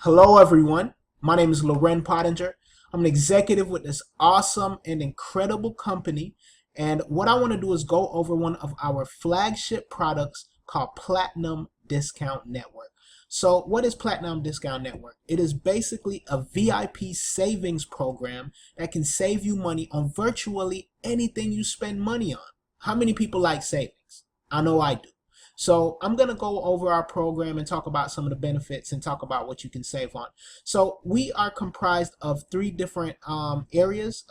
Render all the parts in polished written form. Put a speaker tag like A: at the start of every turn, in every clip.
A: Hello, everyone. My name is Loren Pottinger. I'm an executive with this awesome and incredible company. And what I want to do is go over one of our flagship products called Platinum Discount Network. So, what is Platinum Discount Network? It is basically a VIP savings program that can save you money on virtually anything you spend money on. How many people like savings? I know I do. So I'm going to go over our program and talk about some of the benefits and talk about what you can save on. So we are comprised of three different areas.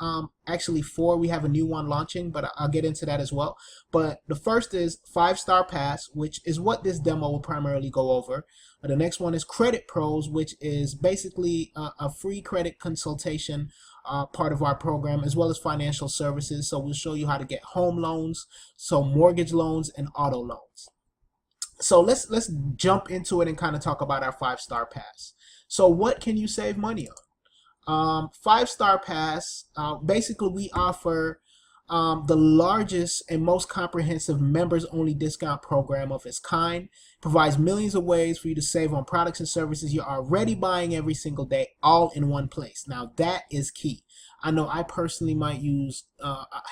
A: Actually four. We have a new one launching, but I'll get into that as well. But the first is 5-Star Pass, which is what this demo will primarily go over. The next one is Credit Pros, which is basically a free credit consultation part of our program, as well as financial services. So we'll show you how to get home loans, so mortgage loans and auto loans. So let's jump into it and kind of talk about our 5-Star Pass. So what can you save money on? 5-Star Pass, basically we offer the largest and most comprehensive members-only discount program of its kind. Provides millions of ways for you to save on products and services you're already buying every single day, all in one place. Now that is key. I know I personally might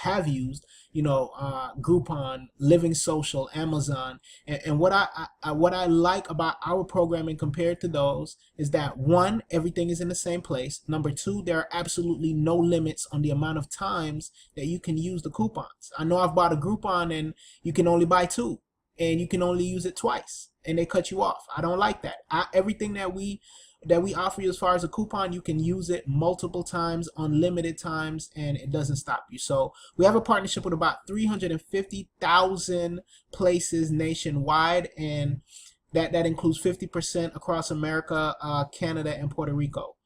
A: have used, Groupon, Living Social, Amazon, and what I like about our programming compared to those is that one, everything is in the same place. Number two, there are absolutely no limits on the amount of times that you can use the coupons. I know I've bought a Groupon and you can only buy two, and you can only use it twice, and they cut you off. I don't like that. Everything that we offer you as far as a coupon, you can use it multiple times, unlimited times, and it doesn't stop you. So we have a partnership with about 350,000 places nationwide, and that includes 50% across America, Canada, and Puerto Rico.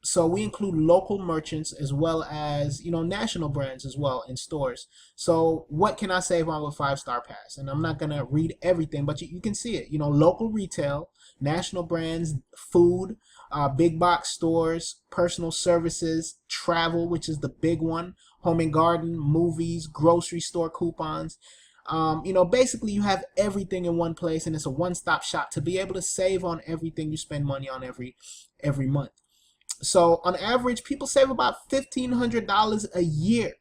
A: So we include local merchants as well as national brands as well in stores. So what can I save on with 5-Star Pass? And I'm not gonna read everything, but you can see it. Local retail, national brands, food, big box stores, personal services, travel, which is the big one, home and garden, movies, grocery store coupons. Basically you have everything in one place, and it's a one-stop shop to be able to save on everything you spend money on every month. So on average, people save about $1,500 a year,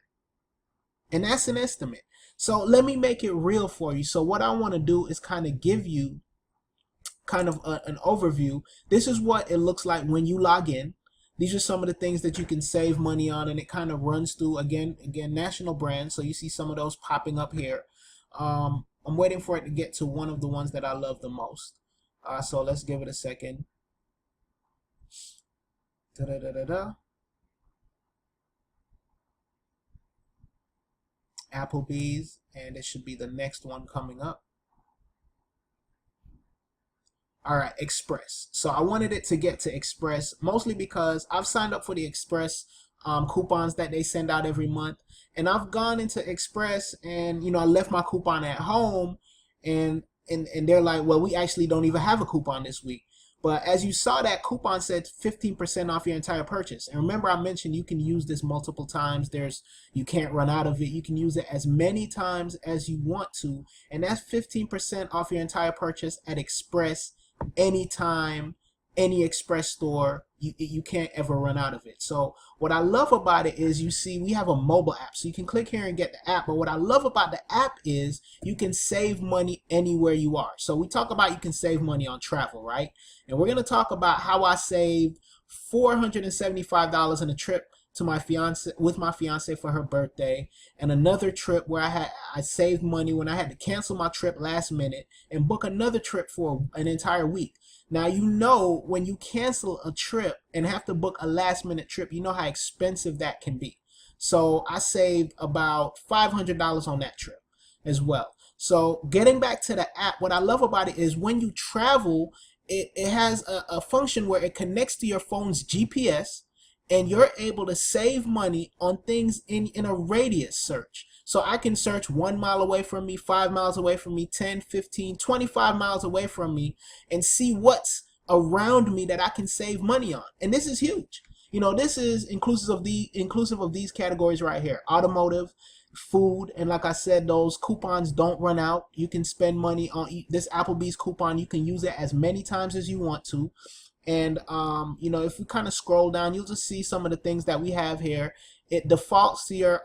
A: and that's an estimate. So let me make it real for you. So what I want to do is kind of give you kind of an overview. This is what it looks like when you log in. These are some of the things that you can save money on, and it kind of runs through again national brands. So you see some of those popping up here. I'm waiting for it to get to one of the ones that I love the most. So let's give it a second. Applebee's, and it should be the next one coming up. All right, Express. So I wanted it to get to Express mostly because I've signed up for the Express coupons that they send out every month, and I've gone into Express and I left my coupon at home, and they're like, well, we actually don't even have a coupon this week. But as you saw, that coupon said 15% off your entire purchase. And remember, I mentioned you can use this multiple times. You can't run out of it. You can use it as many times as you want to. And that's 15% off your entire purchase at Express, anytime, any Express store. You can't ever run out of it. So what I love about it is, you see we have a mobile app, so you can click here and get the app. But what I love about the app is you can save money anywhere you are. So we talk about you can save money on travel, right? And we're going to talk about how I saved $475 on a trip to my fiance for her birthday, and another trip where I saved money when I had to cancel my trip last minute and book another trip for an entire week. Now, when you cancel a trip and have to book a last minute trip, you know how expensive that can be. So I saved about $500 on that trip as well. So getting back to the app, what I love about it is when you travel, it has a function where it connects to your phone's GPS, and you're able to save money on things in a radius search. So I can search 1 mile away from me, 5 miles away from me, 10, 15, 25 miles away from me, and see what's around me that I can save money on. And this is huge. This is inclusive of these categories right here: automotive, food, and like I said, those coupons don't run out. You can spend money on this Applebee's coupon. You can use it as many times as you want to. And you know, if we kind of scroll down, you'll just see some of the things that we have here. It defaults to your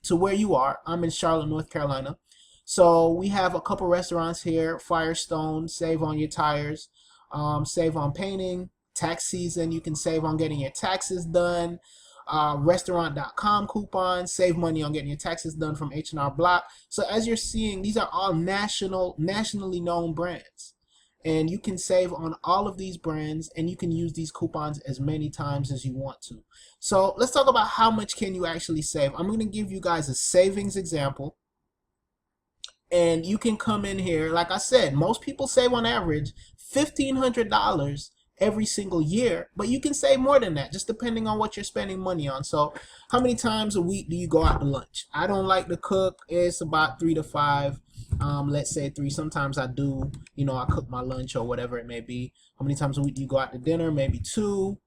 A: to where you are. I'm in Charlotte, North Carolina. So we have a couple restaurants here. Firestone, save on your tires, save on painting. Tax season, you can save on getting your taxes done. Restaurant.com coupons, save money on getting your taxes done from H&R Block. So as you're seeing, these are all nationally known brands. And you can save on all of these brands, and you can use these coupons as many times as you want to. So let's talk about how much can you actually save. I'm going to give you guys a savings example. And you can come in here, like I said, most people save on average $1,500 every single year, but you can save more than that just depending on what you're spending money on. So how many times a week do you go out to lunch? I don't like to cook. It's about 3 to 5. Let's say 3. Sometimes I do, you know, I cook my lunch or whatever it may be. How many times a week do you go out to dinner? Maybe 2.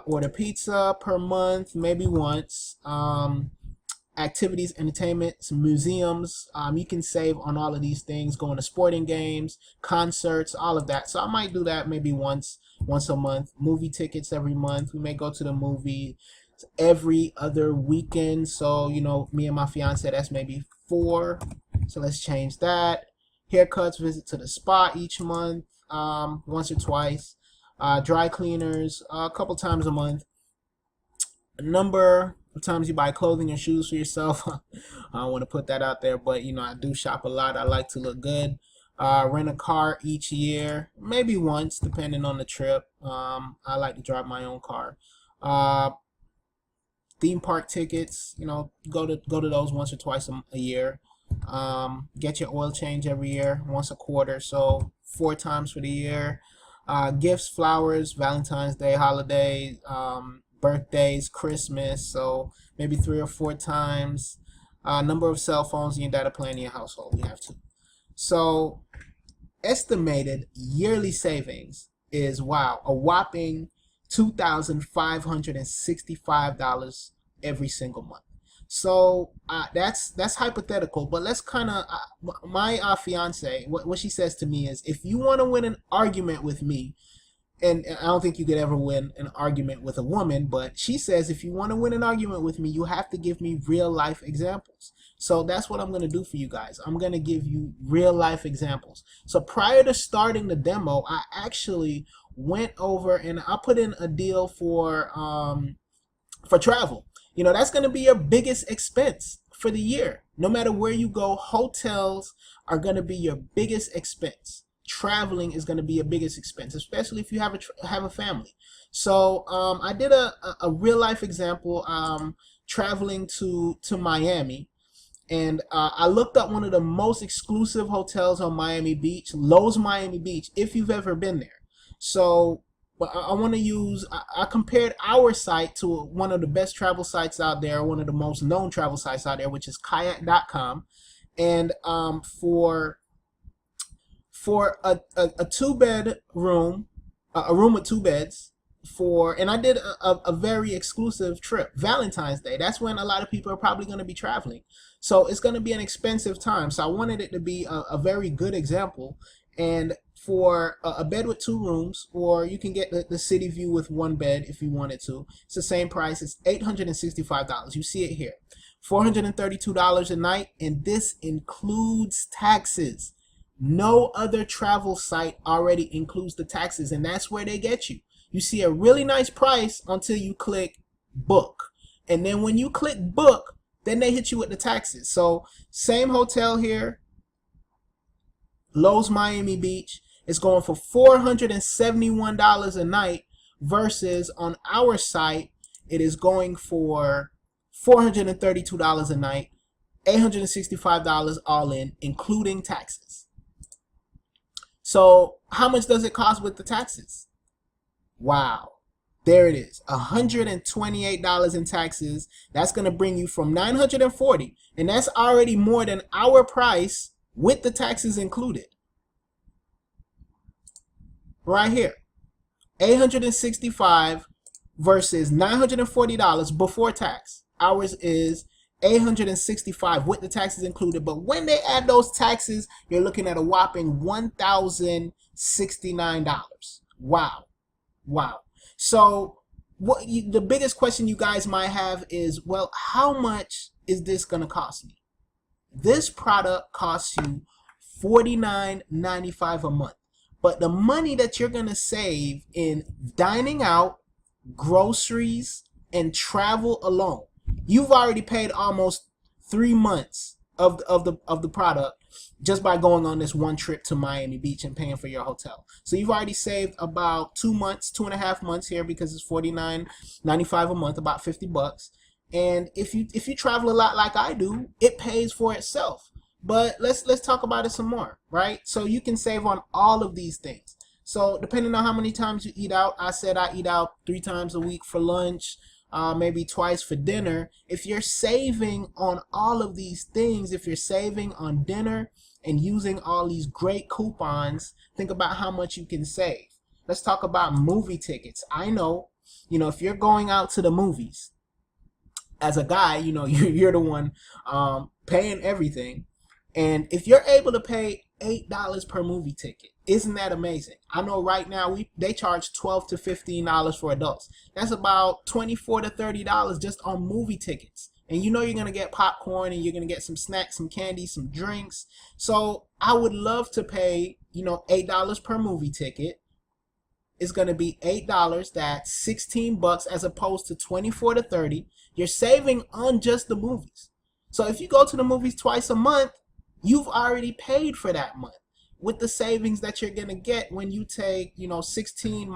A: Order pizza per month, maybe once. Activities, entertainment, museums. You can save on all of these things, going to sporting games, concerts, all of that. So I might do that maybe once a month. Movie tickets every month. We may go to the movie every other weekend. So, you know, me and my fiance, that's maybe 4. So let's change that. Haircuts, visit to the spa each month, once or twice. Dry cleaners, a couple times a month. Number of times you buy clothing or shoes for yourself. I don't want to put that out there, but you know, I do shop a lot. I like to look good. Rent a car each year, maybe once, depending on the trip. I like to drive my own car. Theme park tickets, you know, go to those once or twice a year. Get your oil change every year, once a quarter, so 4 times for the year. Gifts, flowers, Valentine's Day, holiday, birthdays, Christmas, so maybe 3 or 4 times. Number of cell phones in your data plan in your household, you have 2. So estimated yearly savings is, wow, a whopping $2,565 every single month. So that's hypothetical, but let's kind of my fiance, what she says to me is, if you want to win an argument with me, and I don't think you could ever win an argument with a woman, but she says if you want to win an argument with me, you have to give me real life examples. So that's what I'm going to do for you guys. I'm going to give you real life examples. So prior to starting the demo, I actually went over and I put in a deal for travel. You know, that's going to be your biggest expense for the year. No matter where you go, hotels are going to be your biggest expense. Traveling is going to be your biggest expense, especially if you have a family. So I did a real life example, traveling to Miami, and I looked up one of the most exclusive hotels on Miami Beach, Lowe's Miami Beach, if you've ever been there. So I want to use, I compared our site to one of the best travel sites out there, one of the most known travel sites out there, which is kayak.com. And for a 2-bed room, a room with 2 beds, and I did a very exclusive trip, Valentine's Day. That's when a lot of people are probably going to be traveling. So it's going to be an expensive time. So I wanted it to be a very good example. And for a bed with 2 rooms, or you can get the city view with 1 bed if you wanted to, it's the same price. It's $865. You see it here. $432 a night, and this includes taxes. No other travel site already includes the taxes, and that's where they get you. You see a really nice price until you click book. And then when you click book, then they hit you with the taxes. So same hotel here, Lowe's Miami Beach, is going for $471 a night, versus on our site, it is going for $432 a night, $865 all in, including taxes. So how much does it cost with the taxes? Wow, there it is, $128 in taxes. That's going to bring you from $940, and that's already more than our price with the taxes included. Right here, $865 versus $940 before tax. Ours is $865 with the taxes included. But when they add those taxes, you're looking at a whopping $1,069. Wow. Wow. So the biggest question you guys might have is, well, how much is this going to cost me? This product costs you $49.95 a month. But the money that you're going to save in dining out, groceries, and travel alone, you've already paid almost 3 months of the product just by going on this one trip to Miami Beach and paying for your hotel. So you've already saved about 2 months, 2.5 months here, because it's $49.95 a month, about 50 bucks. And if you travel a lot like I do, it pays for itself. But let's talk about it some more, right? So you can save on all of these things. So depending on how many times you eat out, I said I eat out 3 times a week for lunch, maybe twice for dinner. If you're saving on all of these things, if you're saving on dinner and using all these great coupons, think about how much you can save. Let's talk about movie tickets. I know, if you're going out to the movies, as a guy, you're the one paying everything. And if you're able to pay $8 per movie ticket, isn't that amazing? I know right now they charge $12 to $15 for adults. That's about $24 to $30 just on movie tickets. And you're going to get popcorn, and you're going to get some snacks, some candy, some drinks. So I would love to pay, $8 per movie ticket. It's going to be $8. That's 16 bucks as opposed to 24 to 30. You're saving on just the movies. So if you go to the movies twice a month, you've already paid for that month with the savings that you're going to get when you take, 30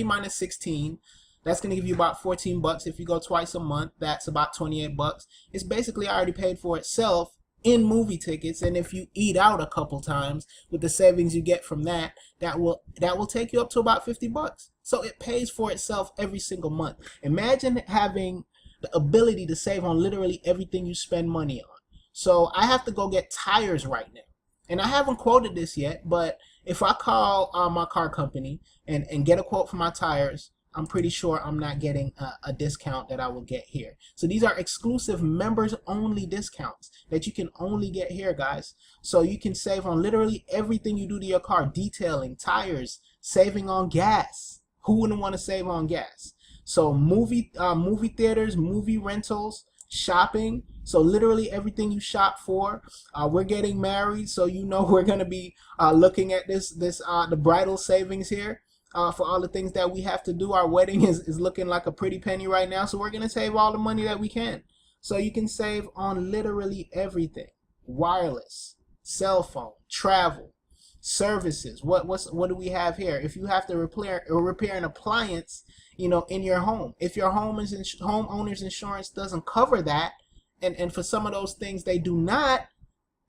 A: minus 16. That's going to give you about 14 bucks. If you go twice a month, that's about 28 bucks. It's basically already paid for itself in movie tickets. And if you eat out a couple times with the savings you get from that will take you up to about 50 bucks. So it pays for itself every single month. Imagine having the ability to save on literally everything you spend money on. So I have to go get tires right now. And I haven't quoted this yet, but if I call my car company and get a quote for my tires, I'm pretty sure I'm not getting a discount that I will get here. So these are exclusive members only discounts that you can only get here, guys. So you can save on literally everything you do to your car: detailing, tires, saving on gas. Who wouldn't want to save on gas? So movie theaters, movie rentals, shopping. So literally everything you shop for. We're getting married, so we're going to be looking at the bridal savings here. For all the things that we have to do. Our wedding is looking like a pretty penny right now, so we're going to save all the money that we can. So you can save on literally everything: wireless, cell phone, travel, services. What do we have here? If you have to repair an appliance, in your home, if your homeowner's insurance doesn't cover that, and for some of those things they do not,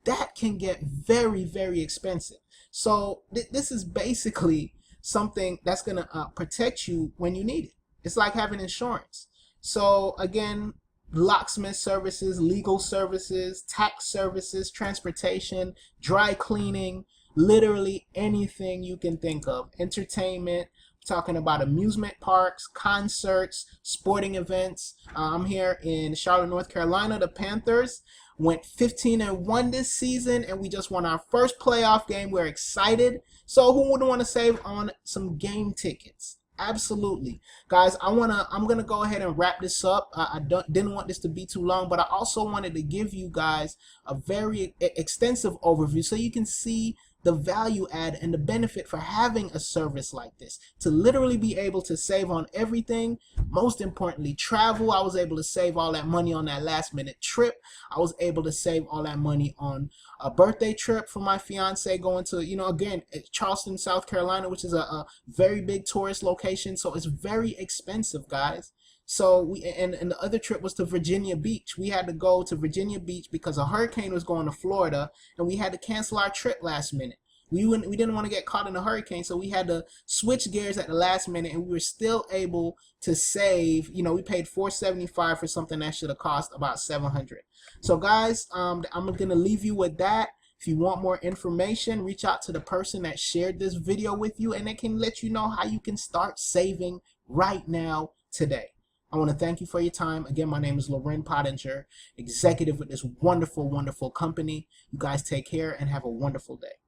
A: that can get very, very expensive. So this is basically something that's going to protect you when you need it. It's like having insurance. So again, locksmith services, legal services, tax services, transportation, dry cleaning, literally anything you can think of. Entertainment, talking about amusement parks, concerts, sporting events. I'm here in Charlotte, North Carolina. The Panthers went 15-1 this season, and we just won our first playoff game. We're excited. So who wouldn't want to save on some game tickets? Absolutely. Guys, I'm gonna go ahead and wrap this up. I didn't want this to be too long, but I also wanted to give you guys a very extensive overview so you can see the value add and the benefit for having a service like this, to literally be able to save on everything. Most importantly, travel. I was able to save all that money on that last minute trip. I was able to save all that money on a birthday trip for my fiance, going to, again, Charleston, South Carolina, which is a very big tourist location. So it's very expensive, guys. So and the other trip was to Virginia Beach. We had to go to Virginia Beach because a hurricane was going to Florida, and we had to cancel our trip last minute. We didn't want to get caught in a hurricane, so we had to switch gears at the last minute, and we were still able to save. We paid $475 for something that should have cost about $700. So guys, I'm gonna leave you with that. If you want more information, reach out to the person that shared this video with you, and they can let you know how you can start saving right now today. I want to thank you for your time. Again, my name is Loren Pottinger, executive with this wonderful, wonderful company. You guys take care and have a wonderful day.